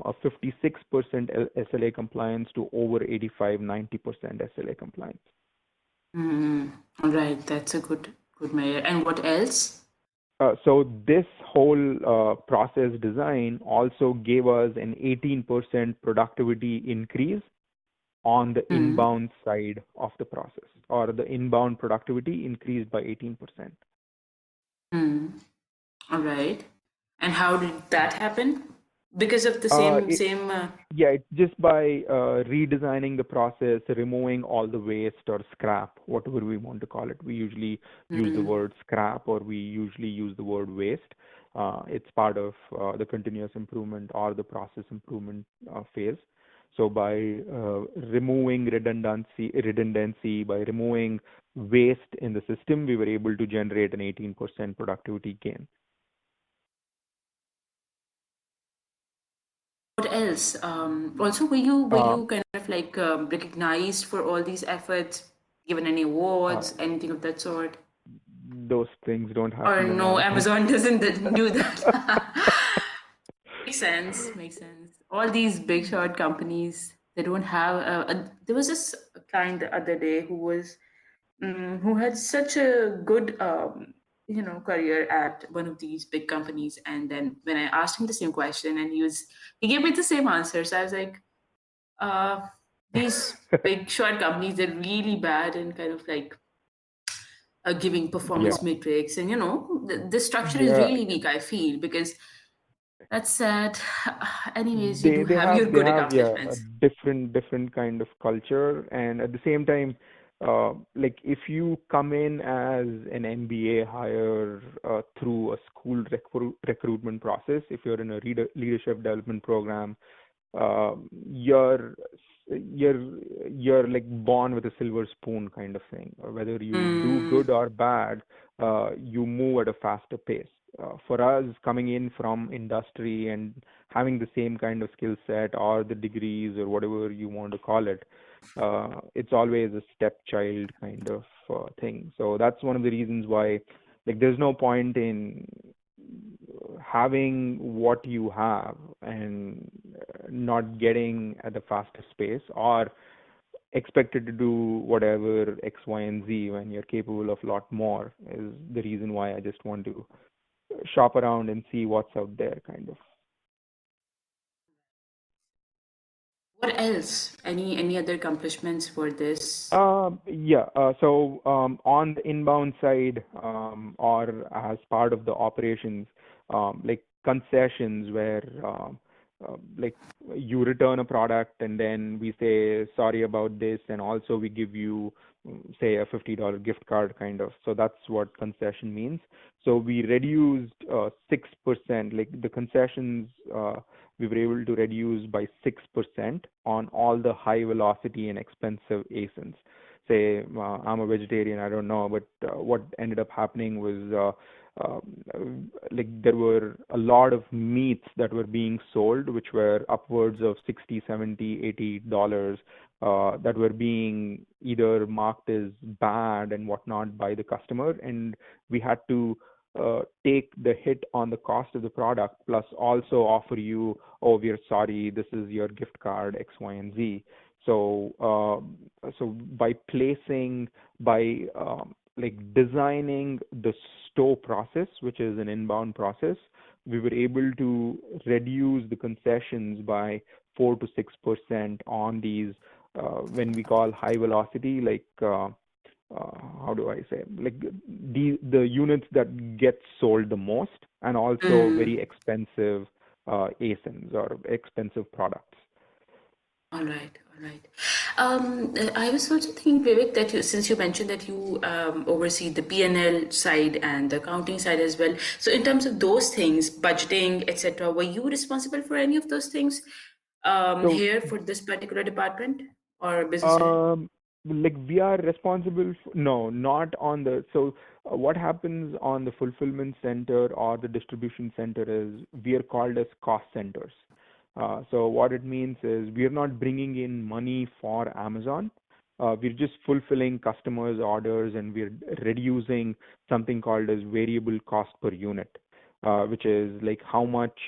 a 56% SLA compliance to over 85-90% SLA compliance. All right, that's a good measure. And what else? So this whole process design also gave us an 18% productivity increase on the Mm. inbound side of the process, or the inbound productivity increased by 18%. Mm. All right. And how did that happen? Because of the Uh, same it, same. yeah, it's just by redesigning the process, removing all the waste or scrap, whatever we want to call it. We usually use the Mm. word scrap, or we usually use the word waste. It's part of the continuous improvement or the process improvement phase. So by removing redundancy, by removing waste in the system, we were able to generate an 18% productivity gain. What else? Also, were you Um, kind of like recognized for all these efforts, given any uh, awards, anything of that sort? those things don't Or happen in no, Amazon. Amazon doesn't do that. Makes sense. Makes sense. All these big shot companies, they don't have. There was this client the other day who had such a good career at one of these big companies, and then when I asked him the same question, and he gave me the same answer. So I was like, uh, these big short companies, they're really bad and kind of like giving Yeah, performance metrics, and the structure is yeah. really weak, I feel, because that's sad. Anyways, you They do they have your have they good have yeah, a accomplishments. different kind of culture, and at the same time, like if you come in as an MBA hire through a school recruitment process, if you're in a leadership development program, you're you're you're like born with a silver spoon kind of thing. Whether you do Mm, good or bad, you move at a faster pace. For us, coming in from industry and having the same kind of skill set or the degrees or whatever you want to call it, it's always a stepchild kind of thing. So that's one of the reasons why, like, there's no point in having what you have and not getting at the fastest pace, or expected to do whatever X, Y, and Z when you're capable of a lot more, is the reason why I just want to shop around and see what's out there, kind of. what else? Any other accomplishments for this? Yeah. So on the inbound side, or as part of the operations, like concessions where like you return a product and then we say sorry about this, and also we give you say a $50 gift card kind of. So that's what concession means. So we reduced 6%, like the concessions we were able to reduce by 6% on all the high velocity and expensive ASINs. Say, I'm a vegetarian, I don't know, but what ended up happening was like there were a lot of meats that were being sold, which were upwards of 60, 70, $80, that were being either marked as bad and whatnot by the customer. And we had to take the hit on the cost of the product, plus also offer you, oh, we're sorry, this is your gift card, X, Y, and Z. So, so by placing, by like designing the store process, which is an inbound process, we were able to reduce the concessions by 4 to 6% on these when we call high velocity, like how do I say, like the units that get sold the most, and also Mm, very expensive ASINs or expensive products. all right, all right. I was also thinking, Vivek, that since you mentioned that you oversee the P&L side and the accounting side as well. So in terms of those things, budgeting, etc., were you responsible for any of those things So here for this particular department or business unit? Um, like we are responsible for, no, not on the, so what happens on the fulfillment center or the distribution center is we are called as cost centers. So what it means is we are not bringing in money for Amazon. We're just fulfilling customers' orders, and we're reducing something called as variable cost per unit. which is like how much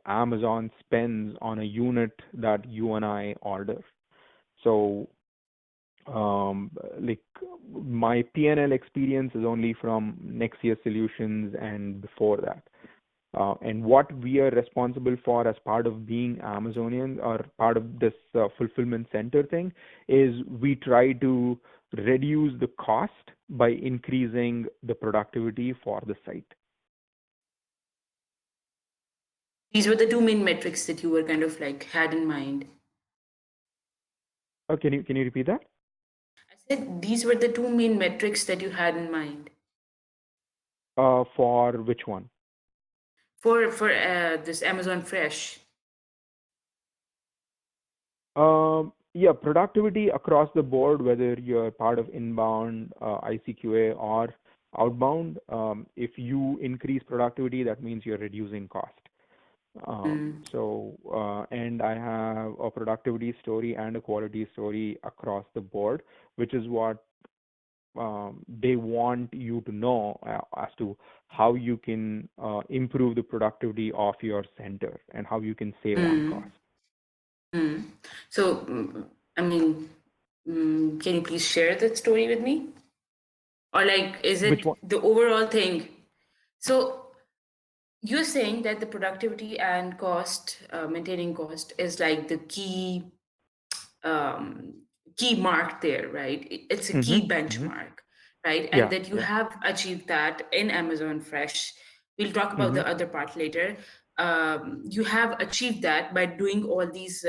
Amazon spends on a unit that you and I order. So, like my P&L experience is only from next year solutions and before that. And what we are responsible for as part of being Amazonian or part of this fulfillment center thing is we try to reduce the cost by increasing the productivity for the site. These were the two main metrics that you were kind of like had in mind. Can you repeat that? I said these were the two main metrics that you had in mind For which one? for this Amazon Fresh. Yeah, productivity across the board, whether you're part of inbound, ICQA or outbound, if you increase productivity, that means you're reducing cost. Mm, And I have a productivity story and a quality story across the board, which is what they want you to know as to how you can improve the productivity of your center and how you can save on mm, cost. mm. So, I mean, can you please share that story with me? Or like, is Which one? it the overall thing? So you're saying that the productivity and cost, maintaining cost, is like the um, key mark there, right? It's a Mm-hmm. key Mm-hmm. benchmark, right? And Yeah, that you yeah. have achieved that in Amazon Fresh. We'll talk about Mm-hmm. the other part later. You have achieved that by doing all these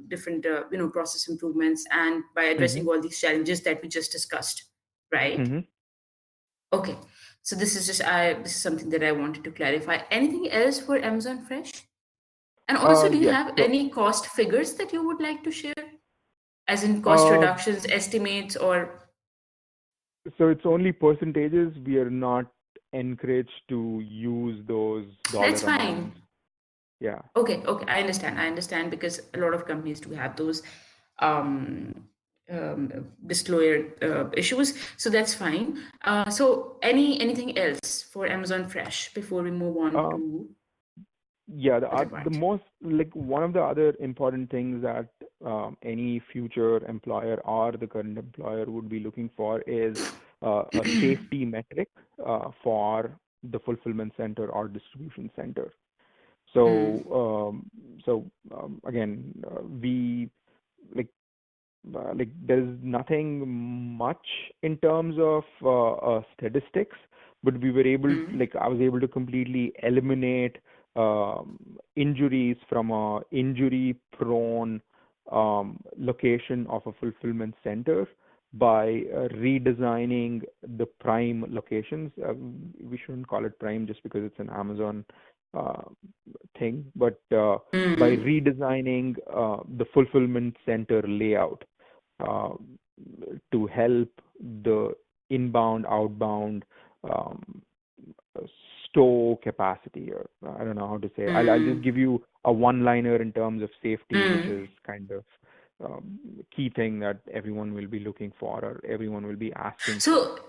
different, process improvements and by Mm-hmm. addressing all these challenges that we just discussed, right? Mm-hmm. Okay. So this is something that I wanted to clarify. Anything else for Amazon Fresh? And also, do you Yes. have any cost figures that you would like to share? As in cost Uh, reductions, estimates, or so it's only percentages. We are not encouraged to use those dollar that's fine. amounts. Yeah. Okay, okay, I understand. I understand because a lot of companies do have those um, disclosure issues, so that's fine. So anything else for Amazon Fresh before we move on Um, to Yeah, other the part? most like one of the other important things that any future employer or the current employer would be looking for is a safety metric for the fulfillment center or distribution center. Mm, So, again, we like there's nothing much in terms of statistics, but we were able, mm, like I was able to completely eliminate injuries from a injury prone location of a fulfillment center by redesigning the prime locations. We shouldn't call it prime just because it's an Amazon uh, thing, but by mm, redesigning the fulfillment center layout uh, to help the inbound, outbound um, uh, store capacity, or I don't know how to say. I'll just mm, give you a one-liner in terms of safety, which mm. is kind of key thing that everyone will be looking for or everyone will be asking for. So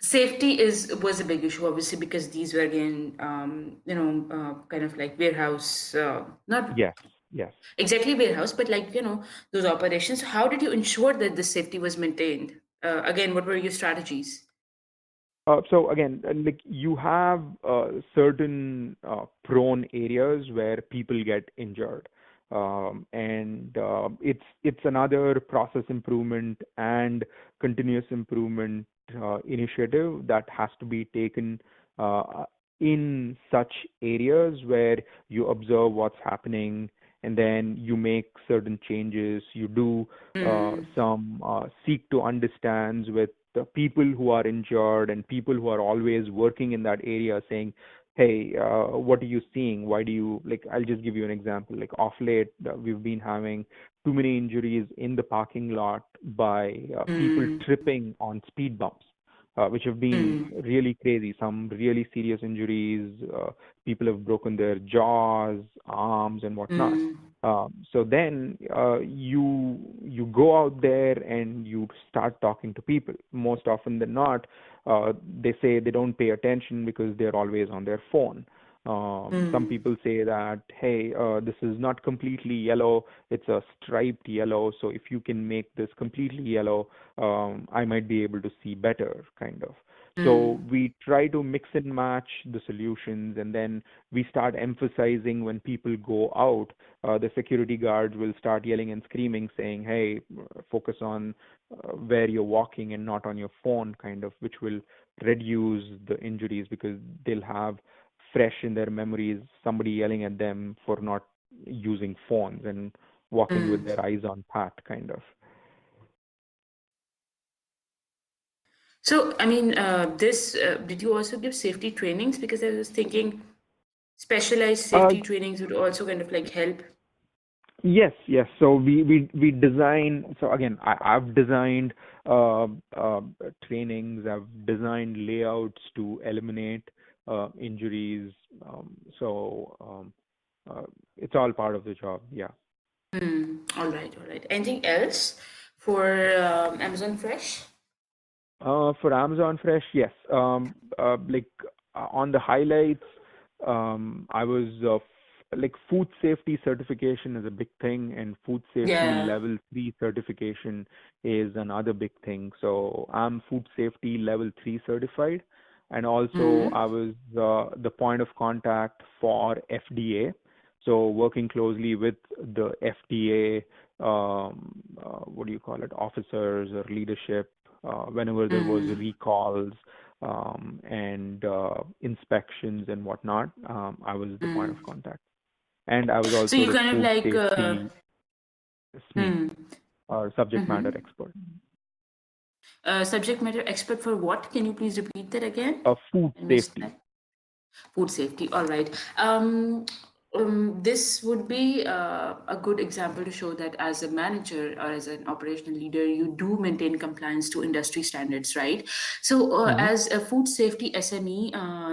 safety is was a big issue, obviously, because these were again, kind of like warehouse, not Yes, yes. exactly warehouse, but like those operations. How did you ensure that the safety was maintained? Again, what were your strategies? So again, like you have certain prone areas where people get injured, and it's another process improvement and continuous improvement initiative that has to be taken in such areas where you observe what's happening and then you make certain changes. You do Mm, some seek to understands with the people who are injured and people who are always working in that area saying, hey, what are you seeing? Why do you like? I'll just give you an example. Like off late, we've been having too many injuries in the parking lot by people mm, tripping on speed bumps, which have been mm, really crazy. Some really serious injuries. People have broken their jaws, arms, and whatnot. mm. So then you go out there and you start talking to people. Most often than not, they say they don't pay attention because they're always on their phone. Some Mm. people say that, hey, this is not completely yellow, it's a striped yellow. So if you can make this completely yellow, I might be able to see better, kind of. So Mm. we try to mix and match the solutions, and then we start emphasizing when people go out, the security guards will start yelling and screaming, saying, "Hey, focus on where you're walking and not on your phone," kind of, which will reduce the injuries because they'll have fresh in their memories somebody yelling at them for not using phones and walking with Mm. their eyes on path, kind of. So, I mean, this did you also give safety trainings? Because I was thinking specialized Uh, safety trainings would also kind of like help. Yes, yes. So we design. So again, I've designed uh, uh, trainings. I've designed layouts to eliminate injuries. So it's all part of the job. Yeah. Hmm. All right, all right. Anything else for Amazon Fresh? For Amazon Fresh, yes. Like on the highlights, I was like food safety certification is a big thing, and food safety Yeah. level 3 certification is another big thing. So I'm food safety level 3 certified, and also Hmm. I was the point of contact for FDA. So working closely with the FDA, what do you call it, officers or leadership whenever there was Hmm. recalls and inspections and whatnot. I was the point of Hmm. contact, and I was So also you the kind of food like safety SME hmm. or subject matter Mm-hmm. expert. Subject matter expert for what? Can you please repeat that again? Food I missed safety. that. Food safety. All right. This would be a good example to show that as a manager or as an operational leader, you do maintain compliance to industry standards, right? So, Hmm. as a food safety SME,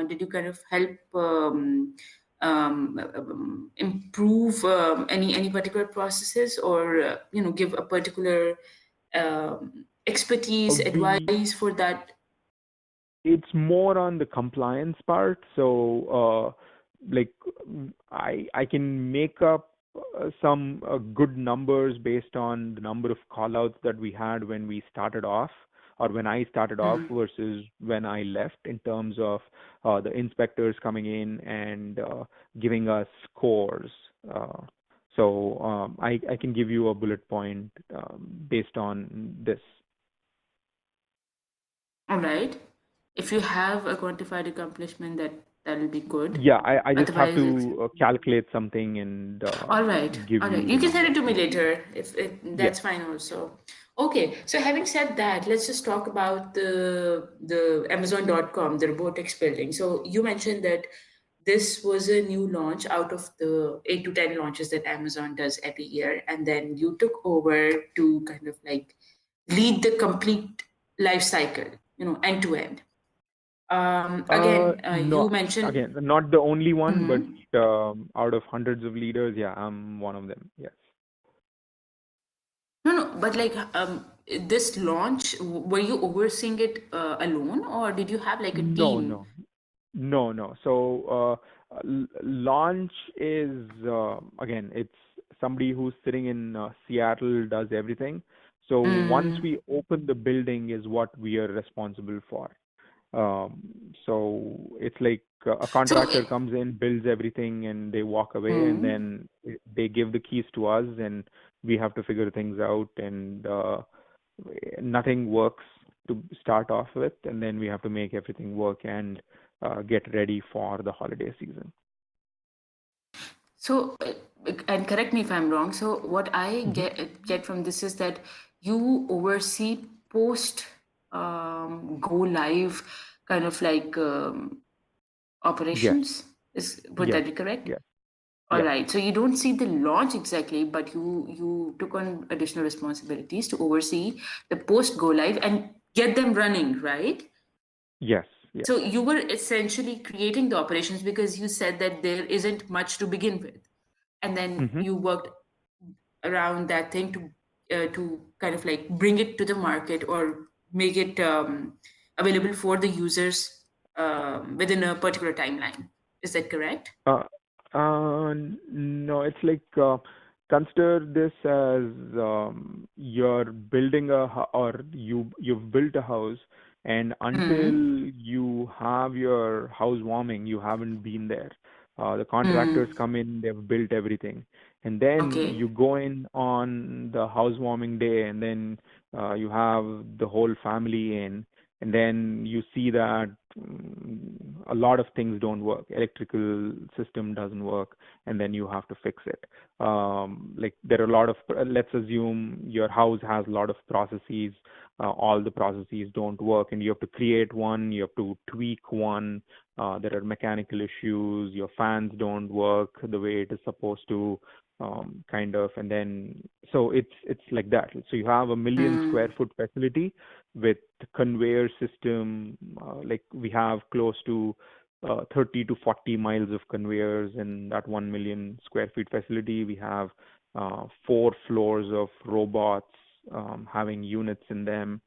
did you kind of help improve any particular processes, or give a particular expertise, We advice for that? It's more on the compliance part. So, like, I can make up some good numbers based on the number of call-outs that we had when we started off, or when I started off versus when I left, in terms of the inspectors coming in and giving us scores. Uh, I can give you a bullet point based on this. All right. If you have a quantified accomplishment, that'll be good. Yeah, I just have Otherwise, it's to calculate something and all right. give All right. you the You can send number. it to me Yeah. later if Yes. that's fine also. Okay. So having said that, let's just talk about the Amazon.com, the robotics building. So you mentioned that this was a new launch out of the 8 to 10 launches that Amazon does every year, and then you took over to kind of like lead the complete life cycle, end to end. Again, No, you mentioned again, not the only one, but mhm. out of hundreds of leaders, yeah, I'm one of them. Yes. No, no, but like this launch, were you overseeing it alone, or did you have like a No, team? no. No, no. So, launch is again, it's somebody who's sitting in Seattle does everything. So once Mm. we open the building is what we are responsible for. Um, so it's like a So, contractor comes in, builds everything, and they walk away, and mm. then they give the keys to us, and we have to figure things out, and nothing works to start off with, and then we have to make everything work and get ready for the holiday season. So, and correct me if I'm wrong. So, what I Hmm. get from this is that you oversee post go live kind of like Yes, operations. Would yes, that be correct? yes, All yes, right. So you don't see the launch exactly, but you took on additional responsibilities to oversee the post go live and get them running, right? yes, yes. So you were essentially creating the operations because you said that there isn't much to begin with. and then Mm-hmm. you worked around that thing to kind of like bring it to the market or make it available for the users within a particular timeline. Is that correct? Uh, no, it's like consider this as you're building or you've built a house, and until Mm. you have your housewarming, you haven't been there. The contractors Mm. come in, they've built everything, and then Okay. you go in on the housewarming day, and then you have the whole family in, and then you see that a lot of things don't work. Electrical system doesn't work, and then you have to fix it. Like there are a lot of, let's assume your house has a lot of processes. All the processes don't work, and you have to create one. You have to tweak one. There are mechanical issues. Your fans don't work the way it is supposed to. Kind of, and then so it's like that. So you have a million Mm. square foot facility with conveyor system. Like we have close to 30 to 40 miles of conveyors in that 1 million square feet facility. We have 4 floors of robots having units in them.